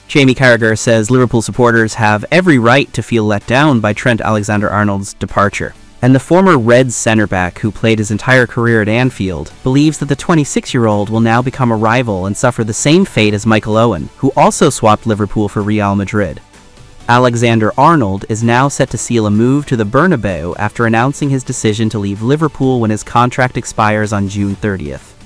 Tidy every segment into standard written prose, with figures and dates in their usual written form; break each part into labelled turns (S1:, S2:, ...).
S1: Jamie Carragher says Liverpool supporters have every right to feel let down by Trent Alexander-Arnold's departure. And the former Reds centre-back who played his entire career at Anfield believes that the 26-year-old will now become a rival and suffer the same fate as Michael Owen, who also swapped Liverpool for Real Madrid. Alexander-Arnold is now set to seal a move to the Bernabeu after announcing his decision to leave Liverpool when his contract expires on June 30th.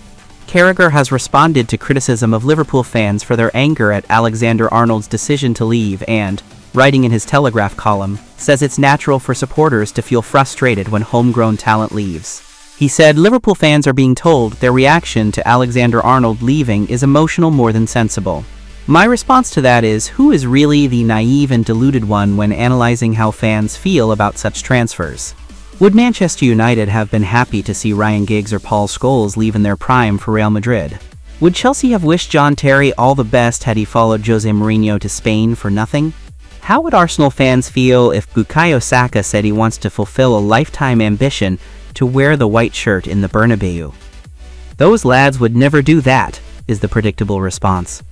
S1: Carragher has responded to criticism of Liverpool fans for their anger at Alexander-Arnold's decision to leave and, writing in his Telegraph column, says it's natural for supporters to feel frustrated when homegrown talent leaves. He said Liverpool fans are being told their reaction to Alexander-Arnold leaving is emotional more than sensible. My response to that is, who is really the naive and deluded one when analyzing how fans feel about such transfers? Would Manchester United have been happy to see Ryan Giggs or Paul Scholes leave in their prime for Real Madrid? Would Chelsea have wished John Terry all the best had he followed Jose Mourinho to Spain for nothing? How would Arsenal fans feel if Bukayo Saka said he wants to fulfill a lifetime ambition to wear the white shirt in the Bernabeu? Those lads would never do that, is the predictable response.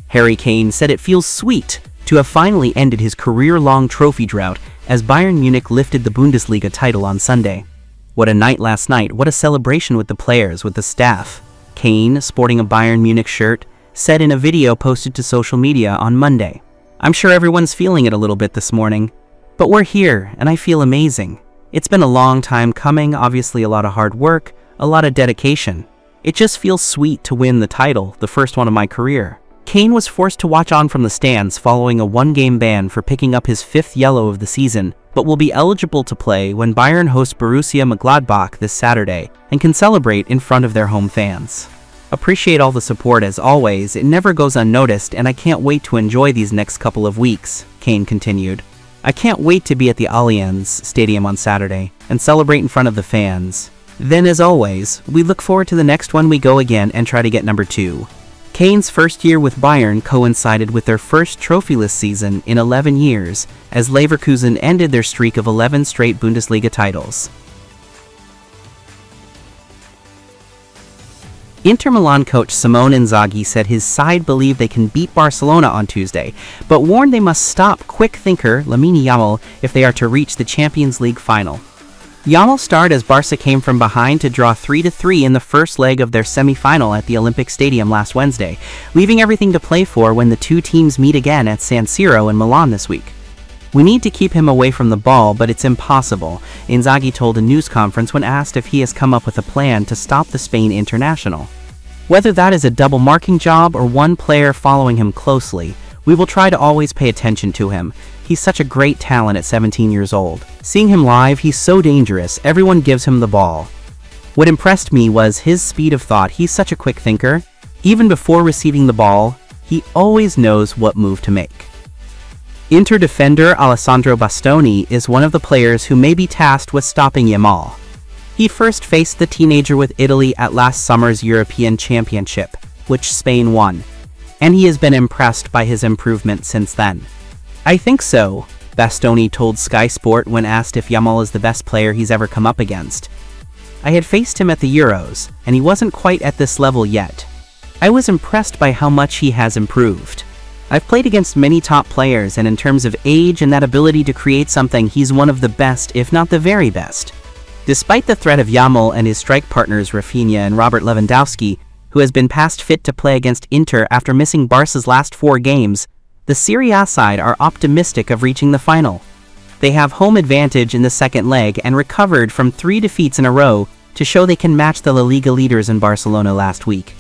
S1: Harry Kane said it feels sweet to have finally ended his career-long trophy drought as Bayern Munich lifted the Bundesliga title on Sunday. What a night last night, what a celebration with the players, with the staff. Kane, sporting a Bayern Munich shirt, said in a video posted to social media on Monday. I'm sure everyone's feeling it a little bit this morning, but we're here and I feel amazing. It's been a long time coming, obviously a lot of hard work, a lot of dedication. It just feels sweet to win the title, the first one of my career. Kane was forced to watch on from the stands following a one-game ban for picking up his 5th yellow of the season, but will be eligible to play when Bayern hosts Borussia Mönchengladbach this Saturday and can celebrate in front of their home fans. Appreciate all the support as always, it never goes unnoticed and I can't wait to enjoy these next couple of weeks, Kane continued. I can't wait to be at the Allianz Stadium on Saturday and celebrate in front of the fans. Then as always, we look forward to the next one we go again and try to get number 2. Kane's first year with Bayern coincided with their first trophyless season in 11 years, as Leverkusen ended their streak of 11 straight Bundesliga titles. Inter Milan coach Simone Inzaghi said his side believed they can beat Barcelona on Tuesday, but warned they must stop quick thinker Lamine Yamal if they are to reach the Champions League final. Yamal starred as Barca came from behind to draw 3-3 in the first leg of their semi-final at the Olympic Stadium last Wednesday, leaving everything to play for when the two teams meet again at San Siro in Milan this week. We need to keep him away from the ball, but it's impossible, Inzaghi told a news conference when asked if he has come up with a plan to stop the Spain international. Whether that is a double marking job or one player following him closely, we will try to always pay attention to him. He's such a great talent at 17 years old. Seeing him live, he's so dangerous, everyone gives him the ball. What impressed me was his speed of thought. He's such a quick thinker. Even before receiving the ball, he always knows what move to make. Inter defender Alessandro Bastoni is one of the players who may be tasked with stopping Yamal. He first faced the teenager with Italy at last summer's European Championship, which Spain won, and he has been impressed by his improvement since then. I think so, Bastoni told Sky Sport when asked if Yamal is the best player he's ever come up against. I had faced him at the Euros, and he wasn't quite at this level yet. I was impressed by how much he has improved. I've played against many top players, and in terms of age and that ability to create something, he's one of the best, if not the very best. Despite the threat of Yamal and his strike partners Rafinha and Robert Lewandowski, who has been past fit to play against Inter after missing Barca's last 4 games, the Serie A side are optimistic of reaching the final. They have home advantage in the second leg and recovered from 3 defeats in a row to show they can match the La Liga leaders in Barcelona last week.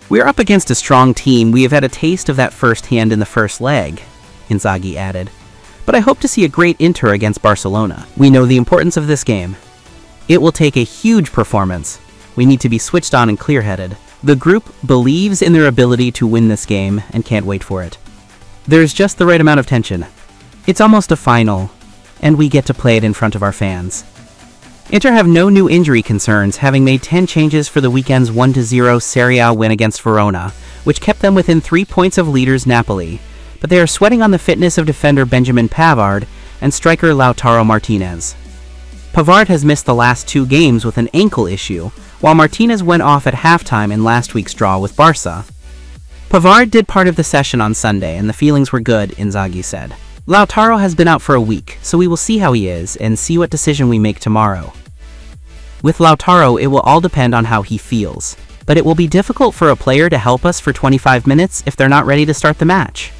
S1: We're up against a strong team. We have had a taste of that firsthand in the first leg, Inzaghi added. But I hope to see a great Inter against Barcelona. We know the importance of this game. It will take a huge performance. We need to be switched on and clear-headed. The group believes in their ability to win this game and can't wait for it. There's just the right amount of tension. It's almost a final, and we get to play it in front of our fans. Inter have no new injury concerns, having made 10 changes for the weekend's 1-0 Serie A win against Verona, which kept them within 3 points of leaders Napoli. But they are sweating on the fitness of defender Benjamin Pavard and striker Lautaro Martinez. Pavard has missed the last 2 games with an ankle issue, while Martinez went off at halftime in last week's draw with Barca. Pavard did part of the session on Sunday, and the feelings were good, Inzaghi said. Lautaro has been out for a week, so we will see how he is and see what decision we make tomorrow. With Lautaro, it will all depend on how he feels, but it will be difficult for a player to help us for 25 minutes if they're not ready to start the match.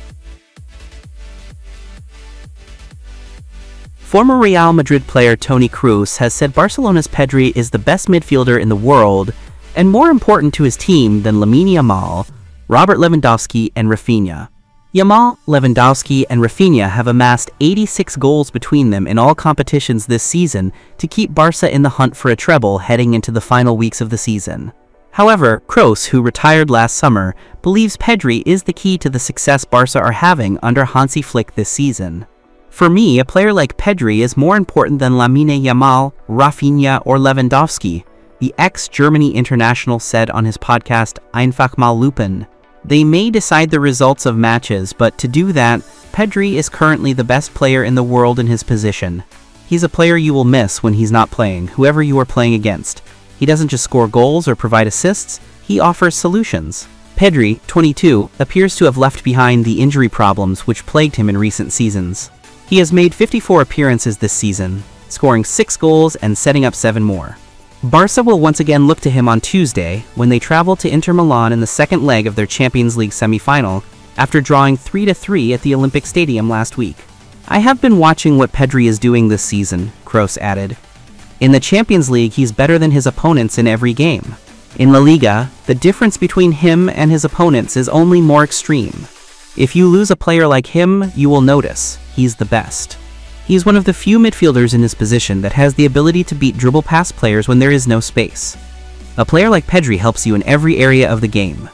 S1: Former Real Madrid player Toni Kross has said Barcelona's Pedri is the best midfielder in the world and more important to his team than Lamine Yamal, Robert Lewandowski, and Rafinha. Yamal, Lewandowski, and Rafinha have amassed 86 goals between them in all competitions this season to keep Barca in the hunt for a treble heading into the final weeks of the season. However, Kross, who retired last summer, believes Pedri is the key to the success Barca are having under Hansi Flick this season. For me, a player like Pedri is more important than Lamine Yamal, Rafinha, or Lewandowski, the ex-Germany international said on his podcast Einfach mal Lupen. They may decide the results of matches, but to do that, Pedri is currently the best player in the world in his position. He's a player you will miss when he's not playing, whoever you are playing against. He doesn't just score goals or provide assists, he offers solutions. Pedri, 22, appears to have left behind the injury problems which plagued him in recent seasons. He has made 54 appearances this season, scoring 6 goals and setting up 7 more. Barca will once again look to him on Tuesday when they travel to Inter Milan in the second leg of their Champions League semi-final after drawing 3-3 at the Olympic Stadium last week. I have been watching what Pedri is doing this season, Kroos added. In the Champions League, he's better than his opponents in every game. In La Liga, the difference between him and his opponents is only more extreme. If you lose a player like him, you will notice. He's the best. He's one of the few midfielders in his position that has the ability to beat dribble past players when there is no space. A player like Pedri helps you in every area of the game.